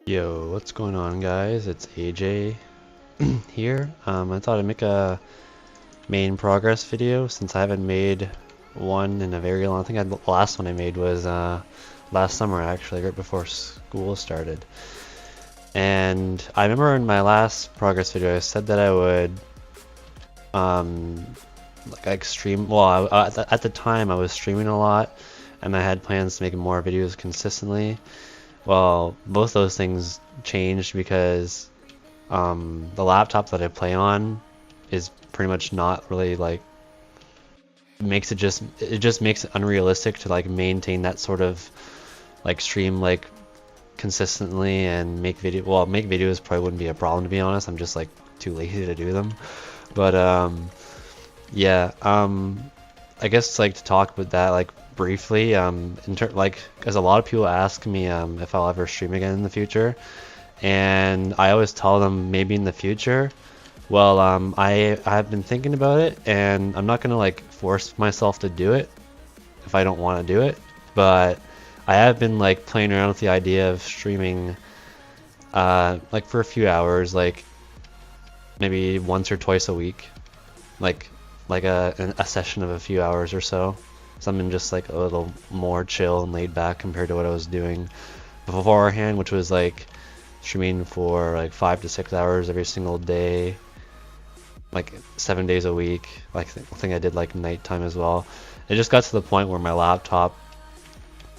Yo, what's going on, guys? It's AJ here. I thought I'd make a main progress video since I haven't made one in a very long. I think the last one I made was last summer, actually, right before school started. And I remember in my last progress video, I said that I would um, like stream. Well, at the time, I was streaming a lot, and I had plans to make more videos consistently. Well, both those things changed because the laptop that I play on is pretty much not really like it just makes it unrealistic to like maintain that sort of like stream like consistently and make make videos probably wouldn't be a problem, to be honest. I'm just like too lazy to do them. But yeah, I guess like to talk about that like briefly, like, as a lot of people ask me if I'll ever stream again in the future, and I always tell them maybe in the future. Well, I've been thinking about it, and I'm not gonna like force myself to do it if I don't want to do it, but I have been like playing around with the idea of streaming like for a few hours, like maybe once or twice a week, like a session of a few hours or so. Something just like a little more chill and laid back compared to what I was doing beforehand, which was like streaming for like 5 to 6 hours every single day, like 7 days a week. Like I think I did like nighttime as well. It just got to the point where my laptop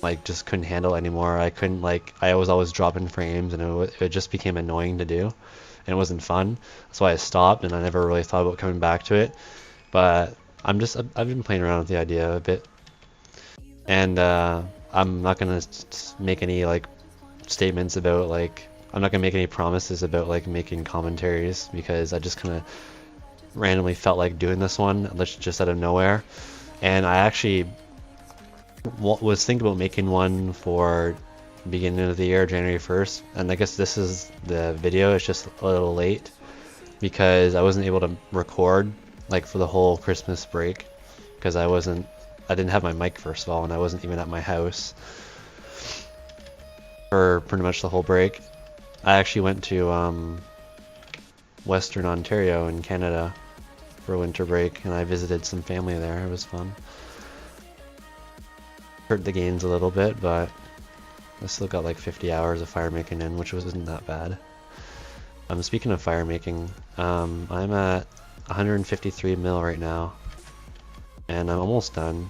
like just couldn't handle it anymore. I couldn't, like, I was always dropping frames, and it just became annoying to do, and it wasn't fun. That's why I stopped, and I never really thought about coming back to it. But I've been playing around with the idea a bit, and I'm not gonna make any like statements about like, I'm not gonna make any promises about like making commentaries, because I just kind of randomly felt like doing this one just out of nowhere. And I actually was thinking about making one for beginning of the year, January 1st, and I guess this is the video. It's just a little late because I wasn't able to record like for the whole Christmas break, because I didn't have my mic, first of all, and I wasn't even at my house for pretty much the whole break. I actually went to Western Ontario in Canada for winter break, and I visited some family there. It was fun. Hurt the gains a little bit, but I still got like 50 hours of firemaking in, which wasn't that bad. Speaking of firemaking, I'm at 153 mil right now, and I'm almost done.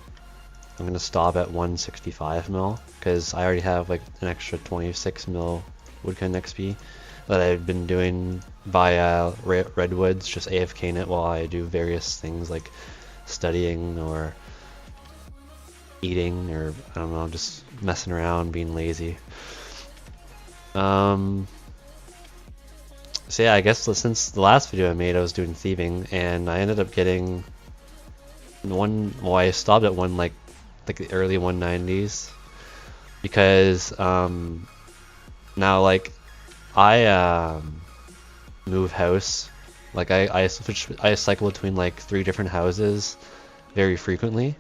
I'm gonna stop at 165 mil because I already have like an extra 26 mil woodcut XP that I've been doing via redwoods, just AFKing it while I do various things like studying or eating, or I don't know, just messing around, being lazy. So yeah, I guess since the last video I made, I was doing thieving, and I ended up getting well, I stopped at like the early 190s, because now like I move house, like I cycle between like 3 different houses very frequently,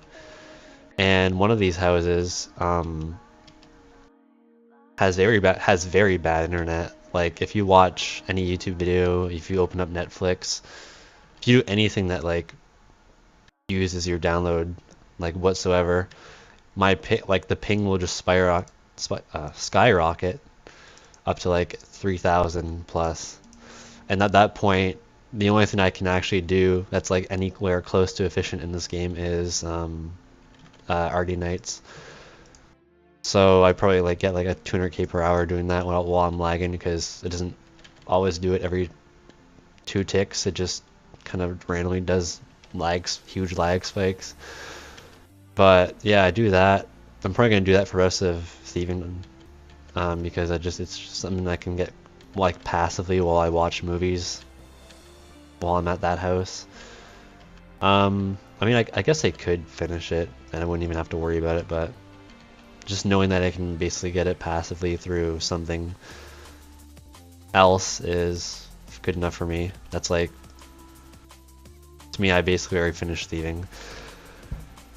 and one of these houses has very bad internet. Like, if you watch any YouTube video, if you open up Netflix, if you do anything that like uses your download like whatsoever, the ping will just skyrocket up to like 3,000 plus. And at that point, the only thing I can actually do that's like anywhere close to efficient in this game is RD Nights. So I probably like get like a 200k per hour doing that while I'm lagging, because it doesn't always do it every 2 ticks. It just kind of randomly does huge lag spikes. But yeah, I do that. I'm probably gonna do that for the rest of thieving, because it's just something I can get like passively while I watch movies while I'm at that house. I mean, I guess I could finish it and I wouldn't even have to worry about it, but just knowing that I can basically get it passively through something else is good enough for me. That's like, to me, I basically already finished thieving.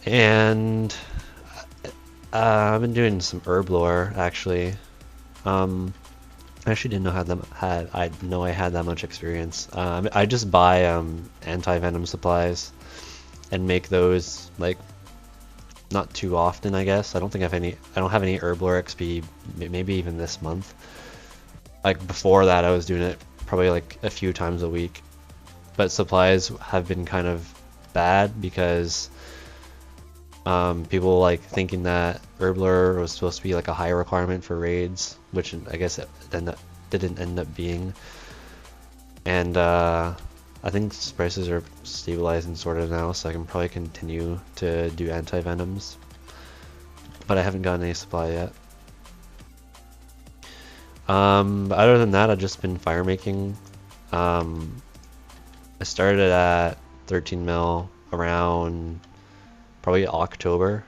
And I've been doing some herb lore, actually. I actually didn't know I had that much experience. I just buy anti-venom supplies and make those like not too often, I guess. I don't have any Herblore XP, maybe even this month. Like before that, I was doing it probably like a few times a week. But supplies have been kind of bad because people like thinking that Herblore was supposed to be like a high requirement for raids, which I guess it didn't end up being. And I think prices are stabilizing sort of now, so I can probably continue to do anti-venoms. But I haven't gotten any supply yet. But other than that, I've just been firemaking. I started at 13 mil around probably October,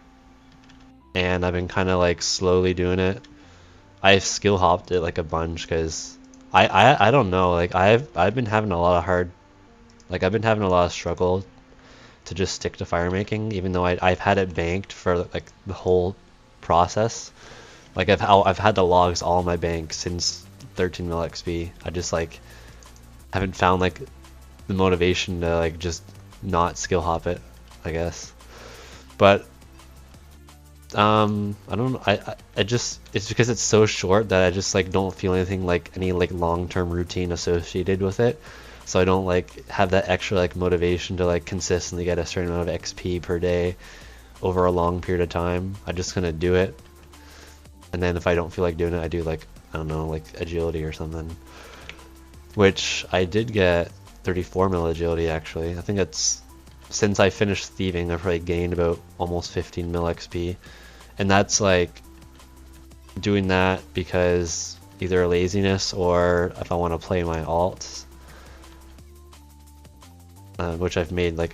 and I've been kind of like slowly doing it. I've skill hopped it like a bunch because I don't know, like I've been having a lot of struggle to just stick to firemaking, even though I've had it banked for like the whole process. Like I've had the logs all in my bank since 13 mil XP. I just like haven't found like the motivation to like just not skill hop it, I guess. But I don't know. I just, it's because it's so short that I just like don't feel anything like any like long-term routine associated with it. So I don't like have that extra like motivation to like consistently get a certain amount of XP per day over a long period of time. I just kind of do it, and then if I don't feel like doing it, I do like, I don't know, like agility or something. Which I did get 34 mil agility actually. I think that's, since I finished thieving, I've probably gained about almost 15 mil XP. And that's like doing that because either laziness or if I want to play my alts, which I've made like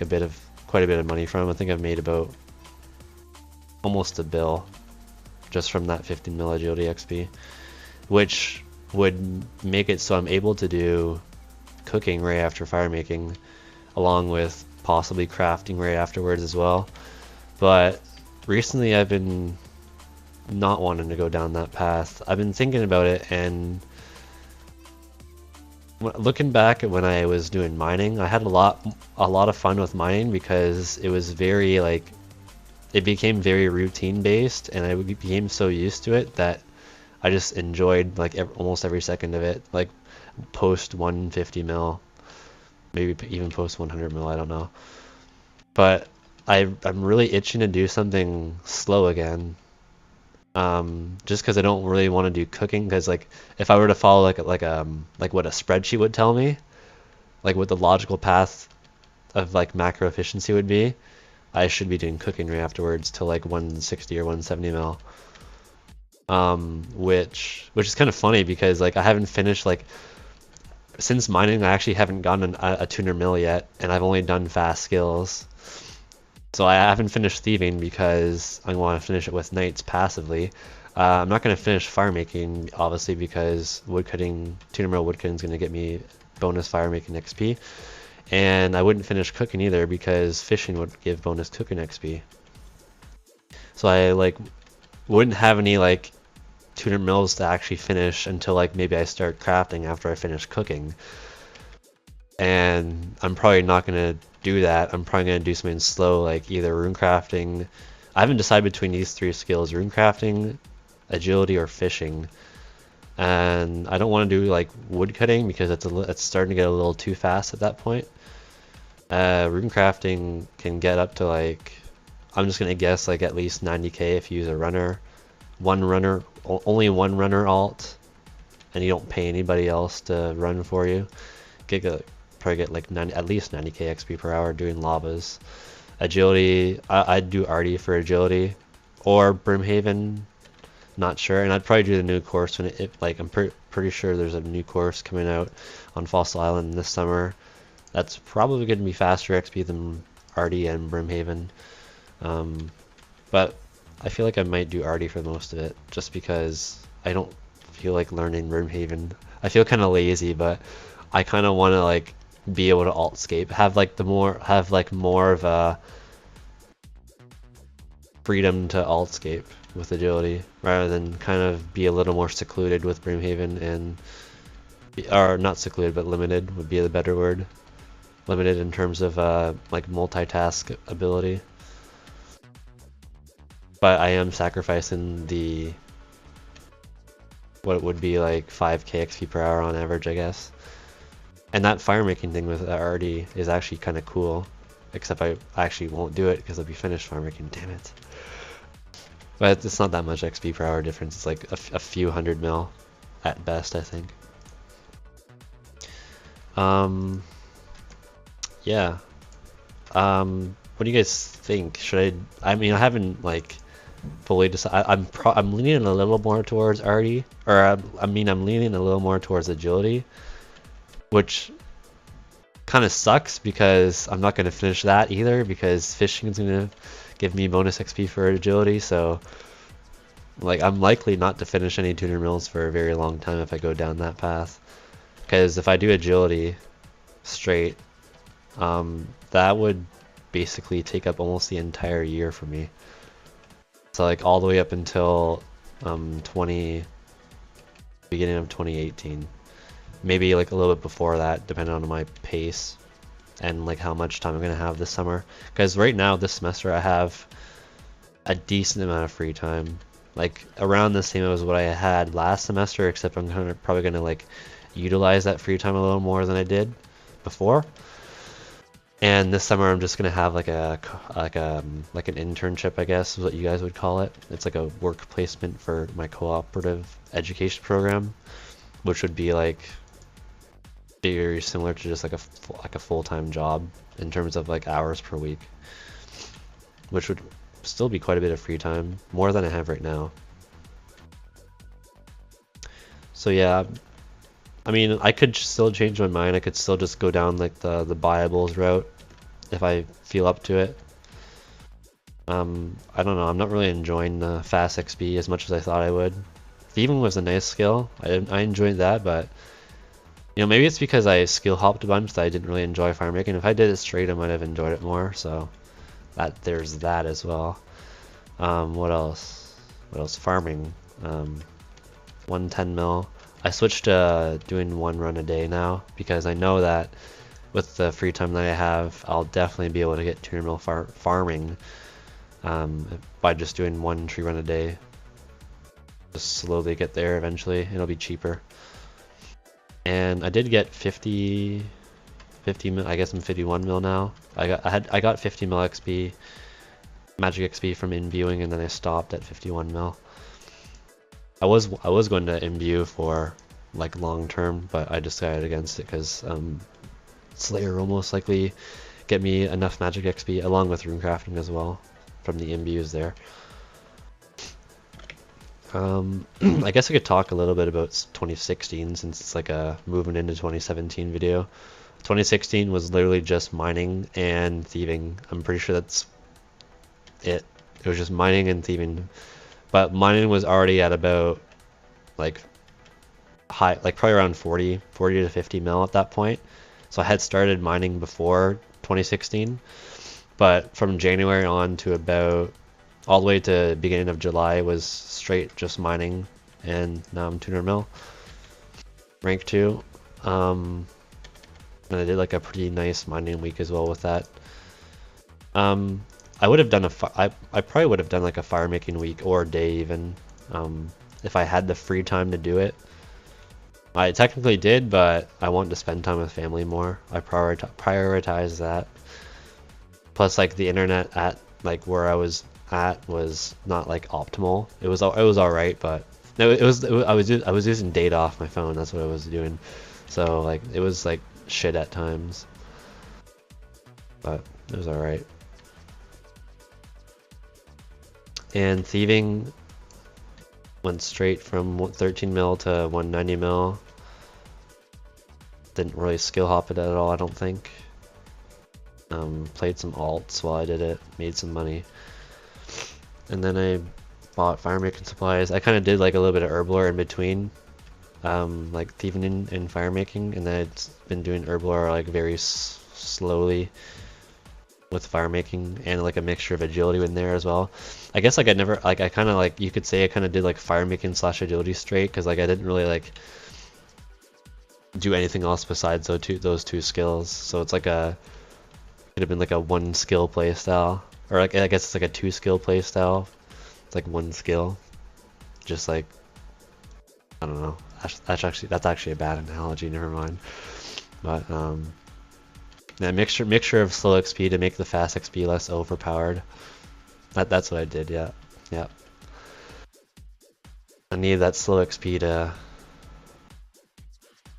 quite a bit of money from. I think I've made about almost a bill just from that 15 mil agility XP, which would make it so I'm able to do cooking right after firemaking, along with possibly crafting right afterwards as well. But recently I've been not wanting to go down that path. I've been thinking about it, and looking back at when I was doing mining, I had a lot of fun with mining because it was very like, it became very routine based, and I became so used to it that I just enjoyed like almost every second of it. Like post 150 mil, maybe even post 100 mil, I don't know. But I'm really itching to do something slow again. Just because I don't really want to do cooking, because like if I were to follow like what a spreadsheet would tell me, like what the logical path of like macro efficiency would be, I should be doing cooking right afterwards to like 160 or 170 mil. Which is kind of funny because like I haven't finished, like since mining I actually haven't gotten a 200 mil yet, and I've only done fast skills. So I haven't finished thieving because I want to finish it with knights passively. I'm not going to finish firemaking obviously because woodcutting, 200 mil woodcutting is going to get me bonus firemaking XP, and I wouldn't finish cooking either because fishing would give bonus cooking XP. So I like wouldn't have any like 200 mils to actually finish until like maybe I start crafting after I finish cooking. And I'm probably not going to do that. I'm probably going to do something slow, like either rune crafting. I haven't decided between these three skills: rune crafting, agility, or fishing. And I don't want to do like wood cutting because it's starting to get a little too fast at that point. Rune crafting can get up to like, I'm just going to guess like at least 90k if you use a runner. Only one runner alt, and you don't pay anybody else to run for you. Probably get like at least 90k XP per hour doing lavas. Agility, I'd do Artie for agility, or Brimhaven, not sure. And I'd probably do the new course when like I'm pretty sure there's a new course coming out on Fossil Island this summer. That's probably going to be faster XP than Artie and Brimhaven. But I feel like I might do Artie for most of it, just because I don't feel like learning Brimhaven. I feel kind of lazy, but I kind of want to like be able to altscape, have more of a freedom to altscape with agility, rather than kind of be a little more secluded with Brimhaven and, or not secluded, but limited would be the better word. Limited in terms of like multitask ability. But I am sacrificing the, what it would be like 5k XP per hour on average, I guess. And that firemaking thing with RD is actually kind of cool, except I actually won't do it because I'll be finished firemaking, damn it. But it's not that much XP per hour difference, it's like a few hundred mil at best, I think. Yeah. What do you guys think? Should I mean, I haven't like fully decided. I'm leaning a little more towards RD, or I mean, I'm leaning a little more towards agility, which kind of sucks because I'm not going to finish that either, because fishing is going to give me bonus XP for agility. So like, I'm likely not to finish any tuner mills for a very long time if I go down that path, because if I do agility straight, that would basically take up almost the entire year for me. So like all the way up until beginning of 2018. Maybe like a little bit before that, depending on my pace and like how much time I'm gonna have this summer. Because right now, this semester, I have a decent amount of free time, like around the same as what I had last semester, except I'm probably gonna like utilize that free time a little more than I did before. And this summer I'm just gonna have like an internship, I guess is what you guys would call it. It's like a work placement for my cooperative education program, which would be like very similar to just like a full-time job in terms of like hours per week, which would still be quite a bit of free time, more than I have right now. So yeah, I mean, I could still change my mind. I could still just go down like the buyables route if I feel up to it. I don't know, I'm not really enjoying the fast XP as much as I thought I would. Thieving was a nice skill, I enjoyed that, but you know, maybe it's because I skill hopped a bunch that I didn't really enjoy firemaking. If I did it straight, I might have enjoyed it more, so there's that as well. What else? Farming. 110 mil. I switched to doing one run a day now, because I know that with the free time that I have, I'll definitely be able to get 200 mil farming by just doing one tree run a day. Just slowly get there eventually. It'll be cheaper. And I did get 50 mil, I guess I'm 51 mil now. I got 50 mil XP, magic XP from imbuing, and then I stopped at 51 mil. I was going to imbue for like long term, but I decided against it because Slayer will most likely get me enough magic XP along with runecrafting as well from the imbues there. I guess I could talk a little bit about 2016 since it's like a moving into 2017 video. 2016 was literally just mining and thieving. I'm pretty sure that's it. It was just mining and thieving. But mining was already at about like probably around 40 to 50 mil at that point. So I had started mining before 2016, but from January on to about all the way to beginning of July was straight just mining, and now I'm 200 mil. Rank 2. And I did like a pretty nice mining week as well with that. I would have done I probably would have done like a firemaking week or day even, if I had the free time to do it. I technically did, but I wanted to spend time with family more. I prioritize that. Plus, like the internet at like where I was at was not like optimal. It was all right, but no, I was using data off my phone. That's what I was doing. So like it was like shit at times, but it was all right. And thieving went straight from 13 mil to 190 mil. Didn't really skill hop it at all, I don't think. Played some alts while I did it, made some money. And then I bought firemaking supplies. I kind of did like a little bit of herblore in between, like thieving and firemaking, and then I'd been doing herblore like very slowly with firemaking and like a mixture of agility in there as well. I guess like I never like I kind of like you could say I kind of did like firemaking slash agility straight because like I didn't really like do anything else besides those two skills. So it's like a could have been like a one skill play style, or like I guess it's like a two skill play style. It's like one skill, just like I don't know. That's actually a bad analogy. Never mind. But yeah, mixture of slow XP to make the fast XP less overpowered. That's what I did. Yeah, yeah. I need that slow XP to.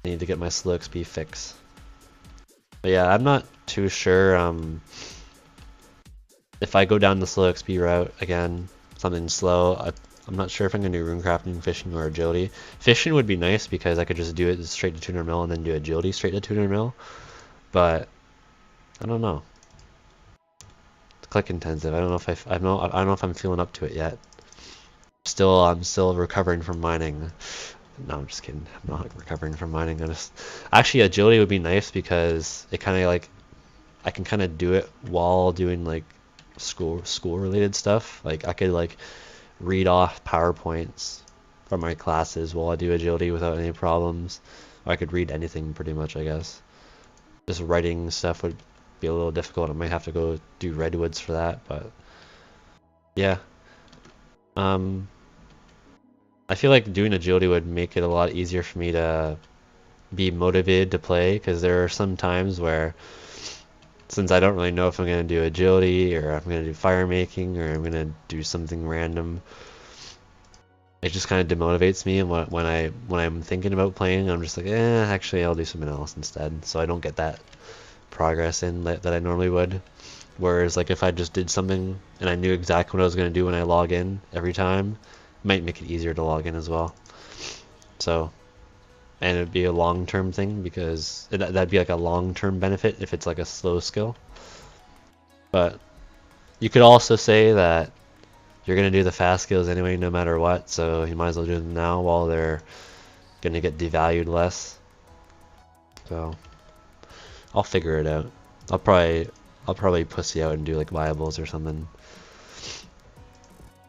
I need to get my slow XP fix. But yeah, I'm not too sure if I go down the slow XP route again, something slow. I'm not sure if I'm gonna do runecrafting, fishing, or agility. Fishing would be nice because I could just do it straight to tuner mill and then do agility straight to tuner mill. But I don't know. It's click intensive. I don't know if I don't know if I'm feeling up to it yet. I'm still recovering from mining. No, I'm just kidding. I'm not recovering from mining. Actually, agility would be nice because it kind of like I can kind of do it while doing like school related stuff. Like I could like read off PowerPoints from my classes while I do agility without any problems. Or I could read anything pretty much, I guess. Just writing stuff would be a little difficult. I might have to go do redwoods for that, but yeah. I feel like doing agility would make it a lot easier for me to be motivated to play, because there are some times where, since I don't really know if I'm going to do agility or I'm going to do firemaking or I'm going to do something random, it just kind of demotivates me. And when I'm thinking about playing, I'm just like, actually I'll do something else instead. So I don't get that progress in that I normally would. Whereas like if I just did something and I knew exactly what I was going to do when I log in every time, it might make it easier to log in as well. So, and it'd be a long-term thing because that'd be like a long-term benefit if it's like a slow skill. But you could also say that you're going to do the fast skills anyway no matter what, so you might as well do them now while they're going to get devalued less. So I'll figure it out. I'll probably pussy out and do like viables or something,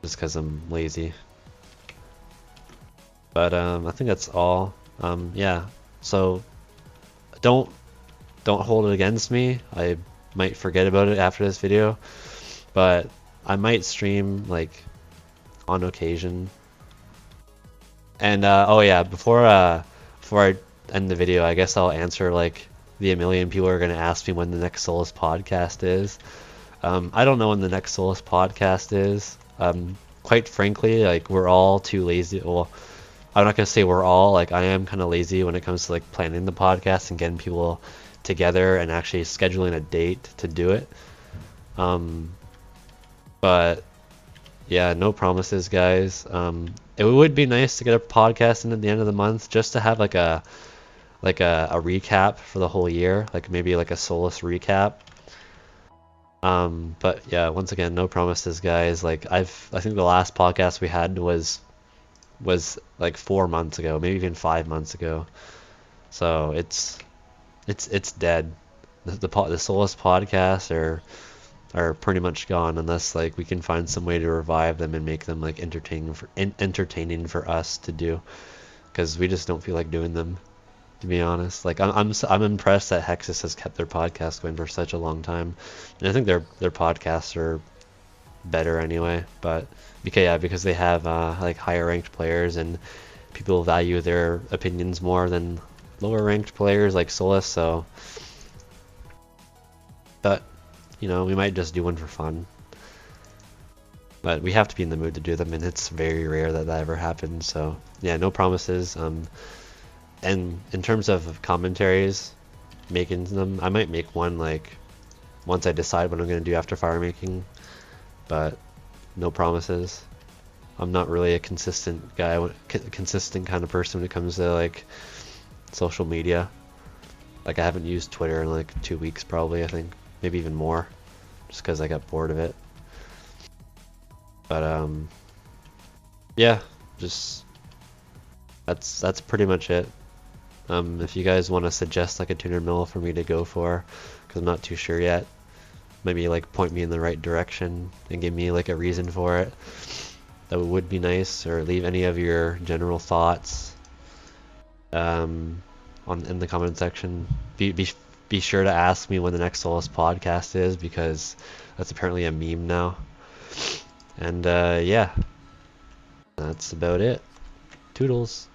just because I'm lazy. But I think that's all. Yeah, so don't hold it against me. I might forget about it after this video, but I might stream like on occasion. And oh yeah, before I end the video, I guess I'll answer like the million people are gonna ask me when the next Solace podcast is. I don't know when the next Solace podcast is. Quite frankly, like we're all too lazy. Well, I'm not gonna say we're all, like I am kind of lazy when it comes to like planning the podcast and getting people together and actually scheduling a date to do it. But yeah, no promises, guys. It would be nice to get a podcast in at the end of the month just to have like a recap for the whole year, like maybe like a Solace recap. But yeah, once again, no promises, guys. Like I think the last podcast we had was like 4 months ago, maybe even 5 months ago. So it's dead. The Solace podcasts are pretty much gone unless like we can find some way to revive them and make them like entertaining for us to do, because we just don't feel like doing them, to be honest. Like I'm impressed that Hexus has kept their podcast going for such a long time, and I think their podcasts are better anyway. But because they have like higher ranked players and people value their opinions more than lower ranked players like Solace. So, but you know, we might just do one for fun, but we have to be in the mood to do them, and it's very rare that ever happens. So yeah, no promises. And in terms of commentaries, making them, I might make one like once I decide what I'm gonna do after firemaking, but no promises. I'm not really a consistent guy, consistent kind of person when it comes to like social media. Like I haven't used Twitter in like 2 weeks probably, I think, maybe even more, just because I got bored of it. But yeah, just that's pretty much it. If you guys want to suggest like a tuner mill for me to go for, because I'm not too sure yet, maybe like point me in the right direction and give me like a reason for it. That would be nice. Or leave any of your general thoughts in the comment section. Be sure to ask me when the next Solace podcast is, because that's apparently a meme now. And yeah, that's about it. Toodles.